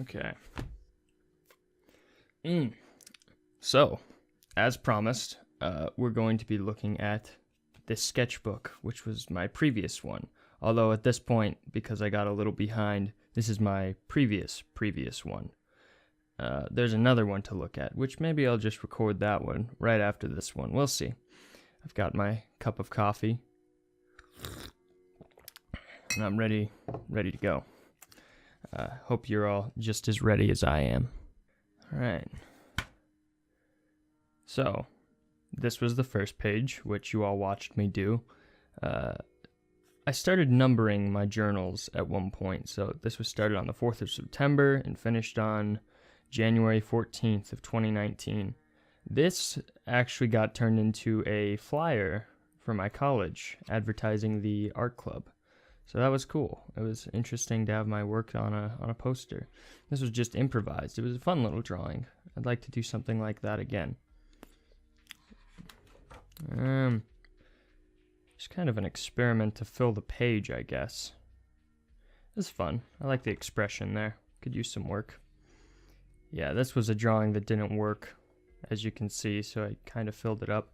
Okay. So, as promised, we're going to be looking at this sketchbook, which was my previous one. Although at this point, because I got a little behind, this is my previous one. There's another one to look at, which maybe I'll just record that one right after this one. We'll see. I've got my cup of coffee, and I'm ready to go. Hope you're all just as ready as I am. All right. So, this was the first page, which you all watched me do. I started numbering my journals at one point, so this was started on the 4th of September and finished on January 14th of 2019. This actually got turned into a flyer for my college advertising the art club. So that was cool. It was interesting to have my work on a poster. This was just improvised. It was a fun little drawing. I'd like to do something like that again. Just kind of an experiment to fill the page, I guess. It was fun. I like the expression there. Could use some work. Yeah, this was a drawing that didn't work, as you can see, so I kind of filled it up.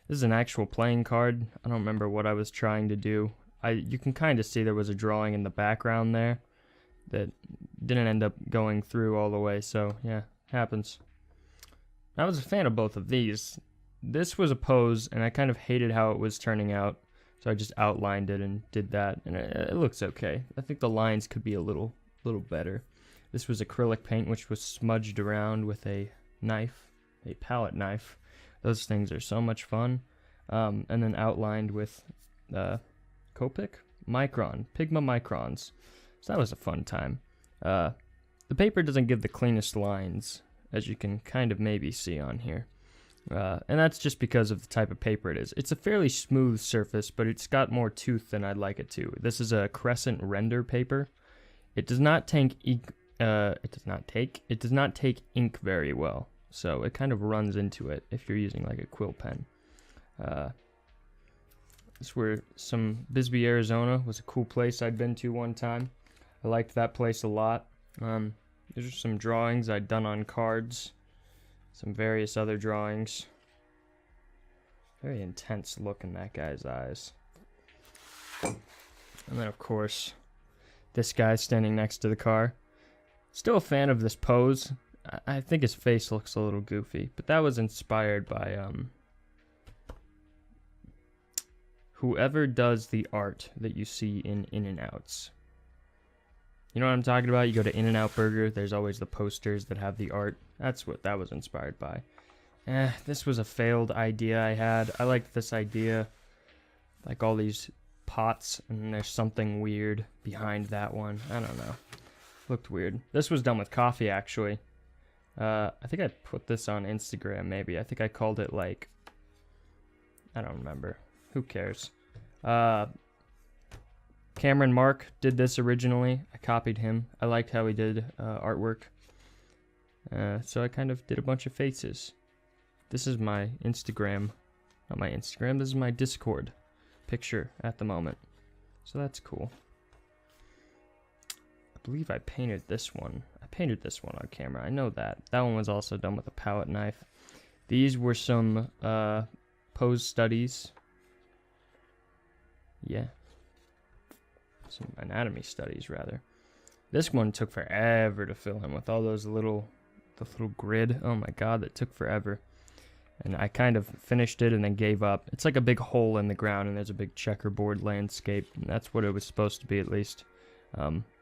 This is an actual playing card. I don't remember what I was trying to do. You can kind of see there was a drawing in the background there that didn't end up going through all the way, so yeah, happens. I was a fan of both of these. This was a pose, and I kind of hated how it was turning out, so I just outlined it and did that, and it looks okay. I think the lines could be a little better. This was acrylic paint, which was smudged around with a knife, a palette knife. Those things are so much fun. And then outlined with Copic? Micron. Pigma microns. So that was a fun time. The paper doesn't give the cleanest lines, as you can kind of maybe see on here. And that's just because of the type of paper it is. It's a fairly smooth surface, but it's got more tooth than I'd like it to. This is a crescent render paper. It does not take ink. It does not take ink very well, so it kind of runs into it if you're using like a quill pen. This were some Bisbee, Arizona was a cool place I'd been to one time. I liked that place a lot. These are some drawings I'd done on cards. Some various other drawings. Very intense look in that guy's eyes. And then, of course, this guy standing next to the car. Still a fan of this pose. I think his face looks a little goofy, but that was inspired by whoever does the art that you see in In-N-Outs. You know what I'm talking about? You go to In-N-Out Burger, there's always the posters that have the art. That's what that was inspired by. This was a failed idea I had. I liked this idea. Like all these pots, and there's something weird behind that one. I don't know. Looked weird. This was done with coffee, actually. I think I put this on Instagram, maybe. I think I called it, like... I don't remember. Who cares? Cameron Mark did this originally. I copied him. I liked how he did artwork. So I kind of did a bunch of faces. This is my Instagram. Not my Instagram, this is my Discord picture at the moment. So that's cool. I believe I painted this one. I painted this one on camera. I know that. That one was also done with a palette knife. These were some pose studies. Yeah. Some anatomy studies, rather. This one took forever to fill in with all those the little grid. Oh my god, that took forever. And I kind of finished it and then gave up. It's like a big hole in the ground and there's a big checkerboard landscape. And that's what it was supposed to be, at least.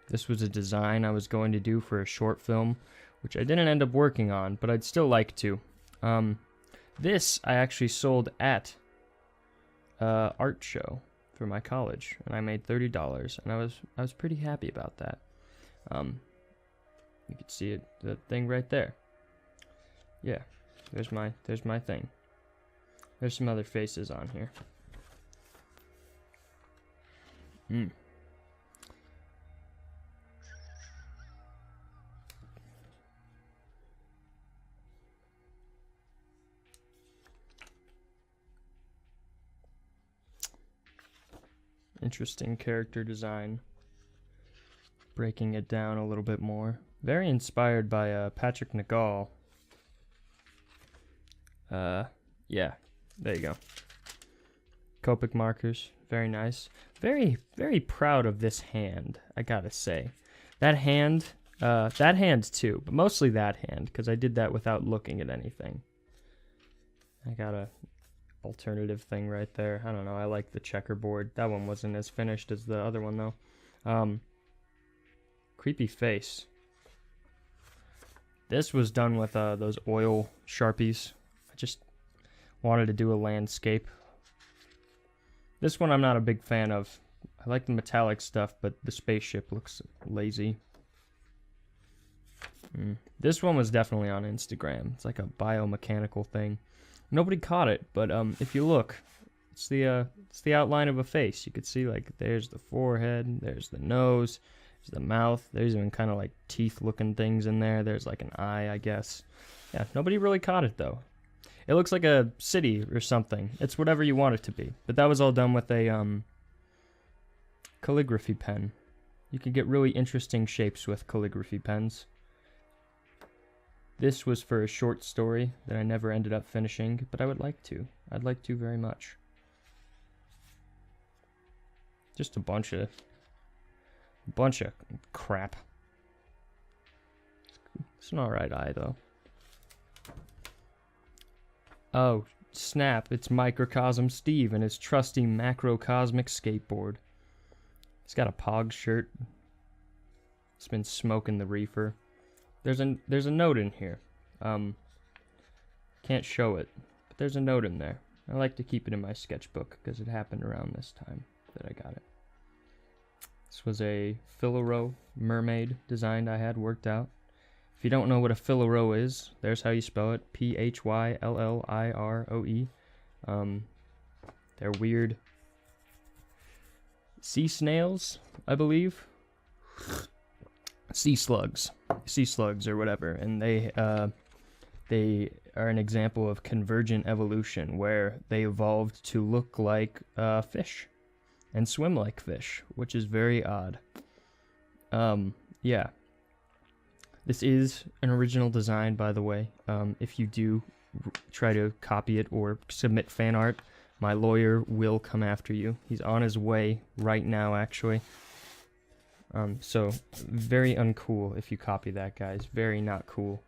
This was a design I was going to do for a short film, which I didn't end up working on, but I'd still like to. This I actually sold at art show for my college, and I made $30, and I was pretty happy about that. You can see it, the thing right there. Yeah, there's my thing. There's some other faces on here. Interesting character design. Breaking it down a little bit more. Very inspired by Patrick Nagall. Yeah, there you go. Copic markers, very nice. Very, very proud of this hand, I gotta say. That hand too, but mostly that hand, because I did that without looking at anything. I got a alternative thing right there. I don't know, I like the checkerboard. That one wasn't as finished as the other one, though. Creepy face. This was done with those oil Sharpies. I just wanted to do a landscape. This one I'm not a big fan of. I like the metallic stuff, but the spaceship looks lazy. This one was definitely on Instagram. It's like a biomechanical thing. Nobody caught it, but if you look, it's the outline of a face. You could see, like, there's the forehead, there's the nose, there's the mouth. There's even kind of like teeth-looking things in there. There's like an eye, I guess. Yeah, nobody really caught it though. It looks like a city or something. It's whatever you want it to be. But that was all done with a calligraphy pen. You can get really interesting shapes with calligraphy pens. This was for a short story that I never ended up finishing, but I would like to. I'd like to very much. Just a bunch of crap. It's an alright eye though. Oh, snap, it's Microcosm Steve and his trusty macrocosmic skateboard. He's got a Pog shirt. He's been smoking the reefer. There's a note in here. Can't show it, but there's a note in there. I like to keep it in my sketchbook because it happened around this time that I got it. This was a Philiro mermaid design I had worked out. If you don't know what a Philiro is, there's how you spell it. P-H-Y-L-L-I-R-O-E. They're weird sea snails, I believe. Sea slugs or whatever, and they are an example of convergent evolution where they evolved to look like fish and swim like fish, which is very odd. Yeah. This is an original design, by the way. If you do try to copy it or submit fan art, my lawyer will come after you. He's on his way right now, actually. So, very uncool if you copy that, guys. Very not cool.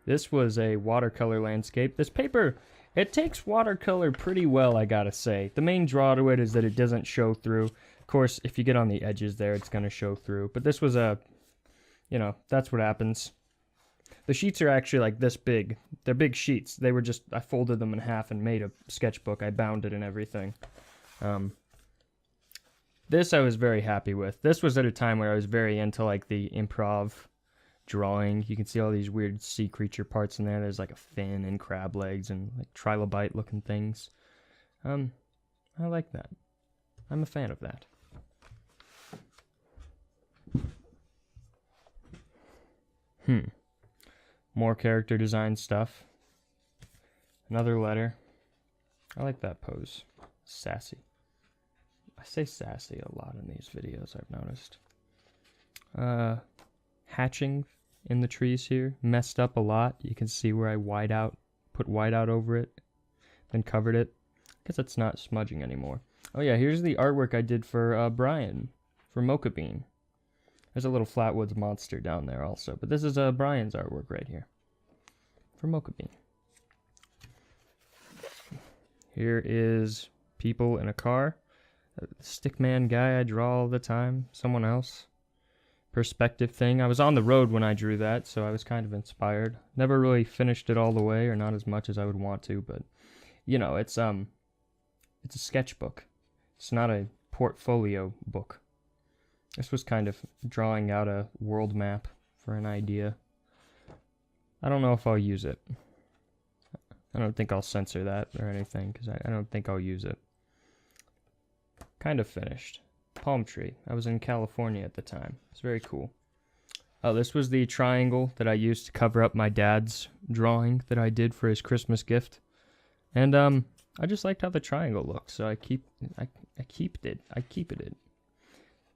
This was a watercolor landscape. This paper, it takes watercolor pretty well, I gotta say. The main draw to it is that it doesn't show through. Of course, if you get on the edges there, it's gonna show through. But this was a... You know, that's what happens. The sheets are actually like this big. They're big sheets. They were just, I folded them in half and made a sketchbook. I bound it and everything. This I was very happy with. This was at a time where I was very into like the improv drawing. You can see all these weird sea creature parts in there. There's like a fin and crab legs and like trilobite looking things. I like that. I'm a fan of that. More character design stuff. Another letter. I like that pose. Sassy. I say sassy a lot in these videos, I've noticed. Hatching in the trees here. Messed up a lot. You can see where I put whiteout over it, then covered it. I guess it's not smudging anymore. Oh yeah, here's the artwork I did for Brian, for Mocha Bean. There's a little Flatwoods monster down there also. But this is Brian's artwork right here. For Mocha Bean. Here is people in a car. A stickman guy I draw all the time. Someone else. Perspective thing. I was on the road when I drew that, so I was kind of inspired. Never really finished it all the way, or not as much as I would want to, but... You know, it's a sketchbook. It's not a portfolio book. This was kind of drawing out a world map for an idea. I don't know if I'll use it. I don't think I'll censor that or anything, because I don't think I'll use it. Kind of finished. Palm tree. I was in California at the time. It's very cool. Oh, this was the triangle that I used to cover up my dad's drawing that I did for his Christmas gift. And I just liked how the triangle looks, so I keep it.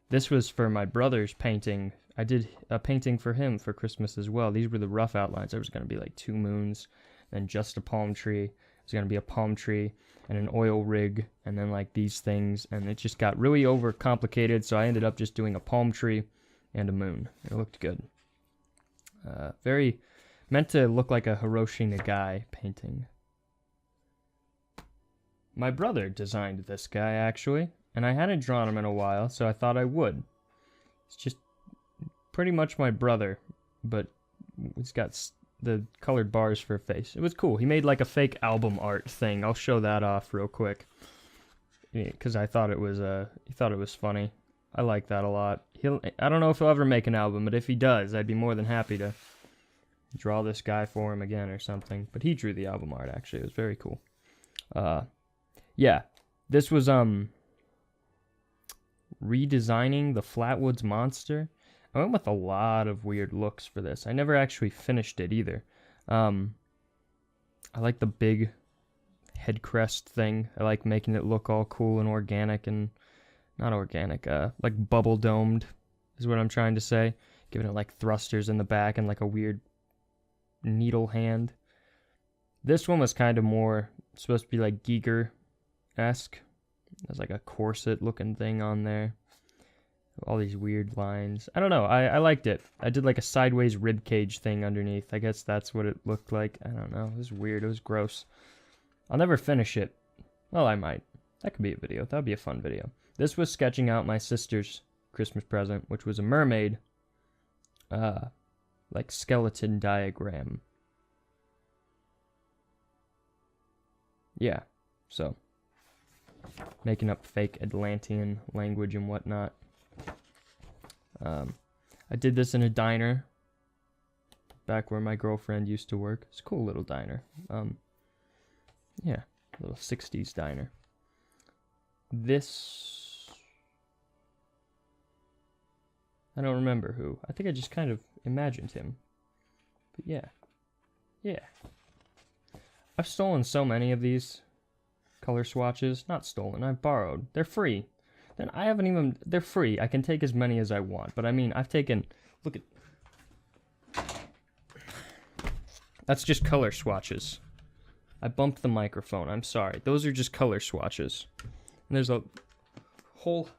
This was for my brother's painting I did a painting for him for Christmas as well. These were the rough outlines. There was going to be like 2 moons, then just a palm tree. It was going to be a palm tree and an oil rig, and then like these things, and it just got really over complicated, so I ended up just doing a palm tree and a moon. It looked good. Very meant to look like a Hiroshi Nagai painting. My brother designed this guy, actually, and I hadn't drawn him in a while, so I thought I would. It's just pretty much my brother, but he's got the colored bars for a face. It was cool. He made like a fake album art thing. I'll show that off real quick, because I thought it was he thought it was funny. I like that a lot. I don't know if he'll ever make an album, but if he does, I'd be more than happy to draw this guy for him again or something. But he drew the album art, actually. It was very cool. Yeah, this was redesigning the Flatwoods Monster. I went with a lot of weird looks for this. I never actually finished it either. I like the big head crest thing. I like making it look all cool and organic, and not organic, like bubble domed is what I'm trying to say. Giving it like thrusters in the back and like a weird needle hand. This one was kind of more supposed to be like Giger-esque. There's like a corset looking thing on there. All these weird lines. I don't know. I liked it. I did like a sideways rib cage thing underneath. I guess that's what it looked like. I don't know. It was weird. It was gross. I'll never finish it. Well, I might. That could be a video. That would be a fun video. This was sketching out my sister's Christmas present, which was a mermaid, like skeleton diagram. Yeah. So, making up fake Atlantean language and whatnot. I did this in a diner back where my girlfriend used to work. It's a cool little diner. Yeah, little 60s diner. This, I don't remember who. I think I just kind of imagined him. But yeah. I've stolen so many of these color swatches. Not stolen, I've borrowed. They're free. Then I haven't even, they're free. I can take as many as I want. But I mean, I've taken, look at, that's just color swatches. I bumped the microphone, I'm sorry. Those are just color swatches. And there's a whole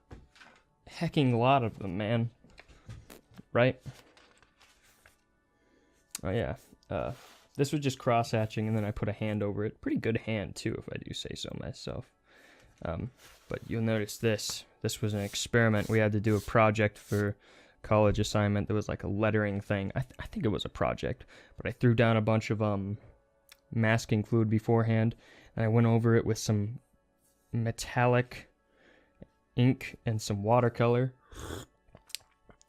hecking lot of them, man. Right? Oh yeah. This was just cross-hatching, and then I put a hand over it. Pretty good hand, too, if I do say so myself. But you'll notice this. This was an experiment. We had to do a project for college assignment. There was like a lettering thing. I think it was a project. But I threw down a bunch of masking fluid beforehand, and I went over it with some metallic ink and some watercolor.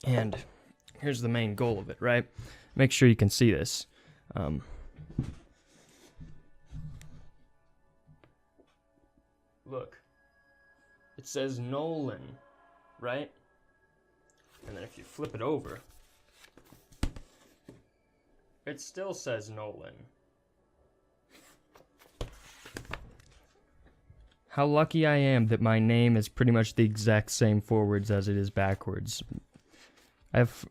And here's the main goal of it, right? Make sure you can see this. Look, it says Nolan, right? And then if you flip it over, it still says Nolan. How lucky I am that my name is pretty much the exact same forwards as it is backwards. I've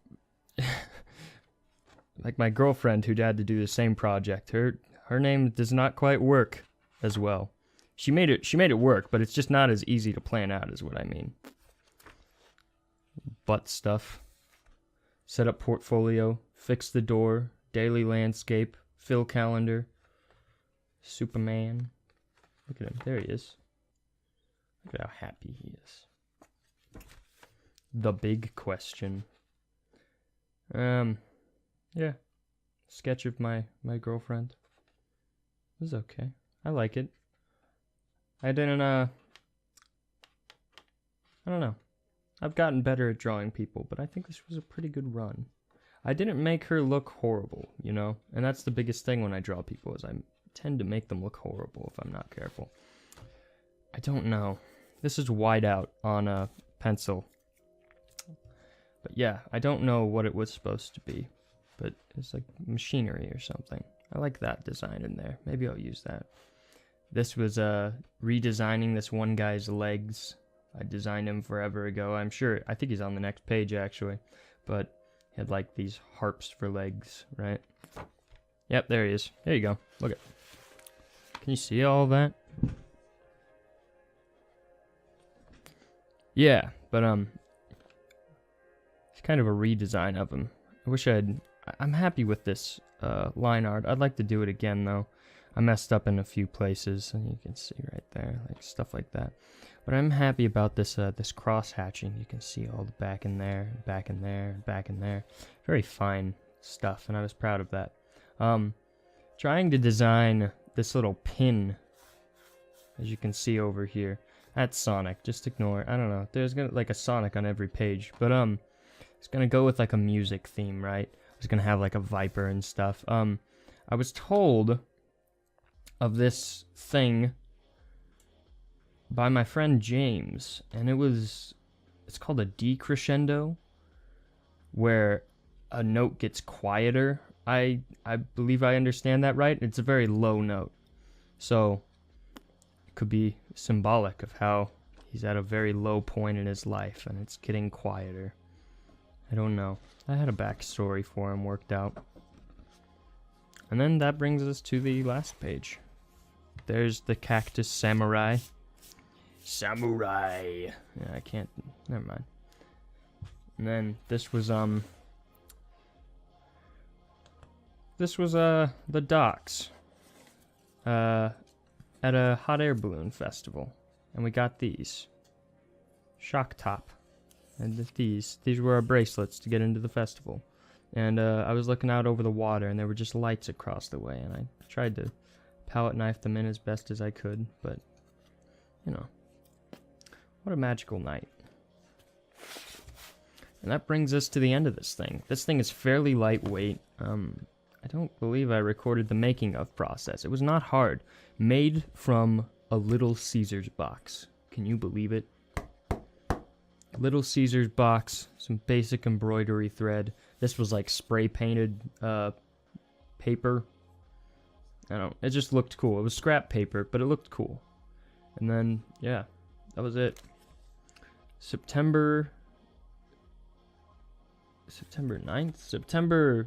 like my girlfriend who had to do the same project. Her name does not quite work as well. She made it work, but it's just not as easy to plan out, is what I mean. Butt stuff. Set up portfolio. Fix the door. Daily landscape. Fill calendar. Superman. Look at him. There he is. Look at how happy he is. The big question. Yeah. Sketch of my girlfriend. It was okay. I like it. I don't know. I've gotten better at drawing people, but I think this was a pretty good run. I didn't make her look horrible, you know? And that's the biggest thing when I draw people, is I tend to make them look horrible if I'm not careful. I don't know. This is wide out on a pencil. But yeah, I don't know what it was supposed to be. But it's like machinery or something. I like that design in there. Maybe I'll use that. This was redesigning this one guy's legs. I designed him forever ago. I think he's on the next page, actually. But He had like these harps for legs, right? Yep, there he is. There you go. Look at. Can you see all that? Yeah, but it's kind of a redesign of him. I wish I'm happy with this line art. I'd like to do it again though. I messed up in a few places, and you can see right there, like stuff like that. But I'm happy about this this cross hatching. You can see all the back in there, back in there, back in there. Very fine stuff, and I was proud of that. Trying to design this little pin, as you can see over here. That's Sonic. Just ignore it. I don't know. There's gonna like a Sonic on every page, but it's gonna go with like a music theme, right? It's gonna have like a Viper and stuff. I was told of this thing by my friend James, and it's called a decrescendo, where a note gets quieter. I believe I understand that right. It's a very low note, so it could be symbolic of how he's at a very low point in his life and it's getting quieter. I don't know. I had a backstory for him worked out. And then that brings us to the last page. There's the cactus samurai. Samurai. Yeah, I can't. Never mind. And then this was the docks. At a hot air balloon festival, and we got these. Shock top. And these were our bracelets to get into the festival. And I was looking out over the water, and there were just lights across the way, and I tried to palette knife them in as best as I could, but, you know, what a magical night. And that brings us to the end of this thing. This thing is fairly lightweight. I don't believe I recorded the making of process. It was not hard. Made from a Little Caesars box. Can you believe it? Little Caesars box, some basic embroidery thread. This was like spray painted paper. It just looked cool. It was scrap paper, but it looked cool. And then, yeah, that was it. September 9th? September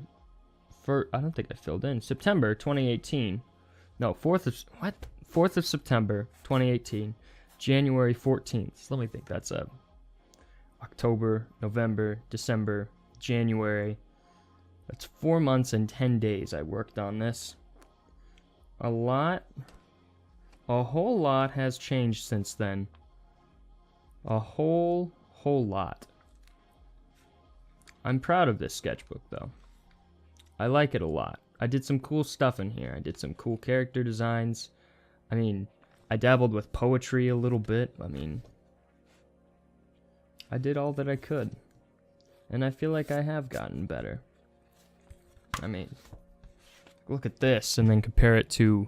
1st, I don't think I filled in. September 2018. No, 4th of September 2018. January 14th. Let me think. That's October, November, December, January. That's 4 months and 10 days I worked on this. A whole lot has changed since then. A whole lot. I'm proud of this sketchbook, though. I like it a lot. I did some cool stuff in here. I did some cool character designs. I mean, I dabbled with poetry a little bit. I mean, I did all that I could. And I feel like I have gotten better. I mean, look at this and then compare it to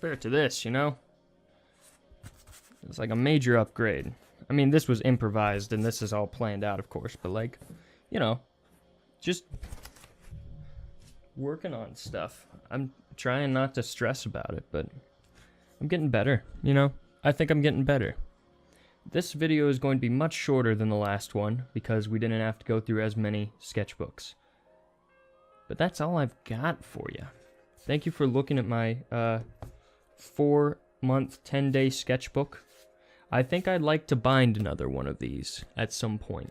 this, you know? It's like a major upgrade. I mean, this was improvised and this is all planned out, of course, but like, you know, just working on stuff. I'm trying not to stress about it, but I'm getting better, you know? I think I'm getting better. This video is going to be much shorter than the last one because we didn't have to go through as many sketchbooks. But that's all I've got for you. Thank you for looking at my 4-month, 10-day sketchbook. I think I'd like to bind another one of these at some point.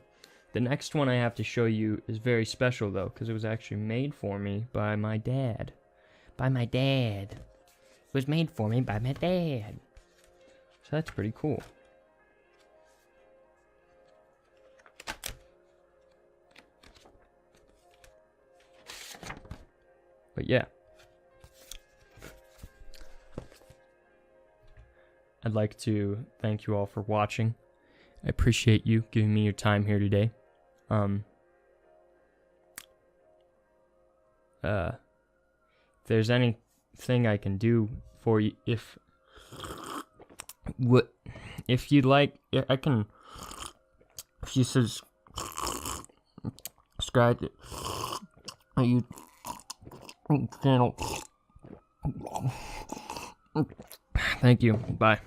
The next one I have to show you is very special, though, because it was actually made for me by my dad. It was made for me by my dad. So that's pretty cool. But yeah. I'd like to thank you all for watching. I appreciate you giving me your time here today. If there's anything I can do for you, if you'd like, I can. If you subscribe to you channel. Thank you. Bye.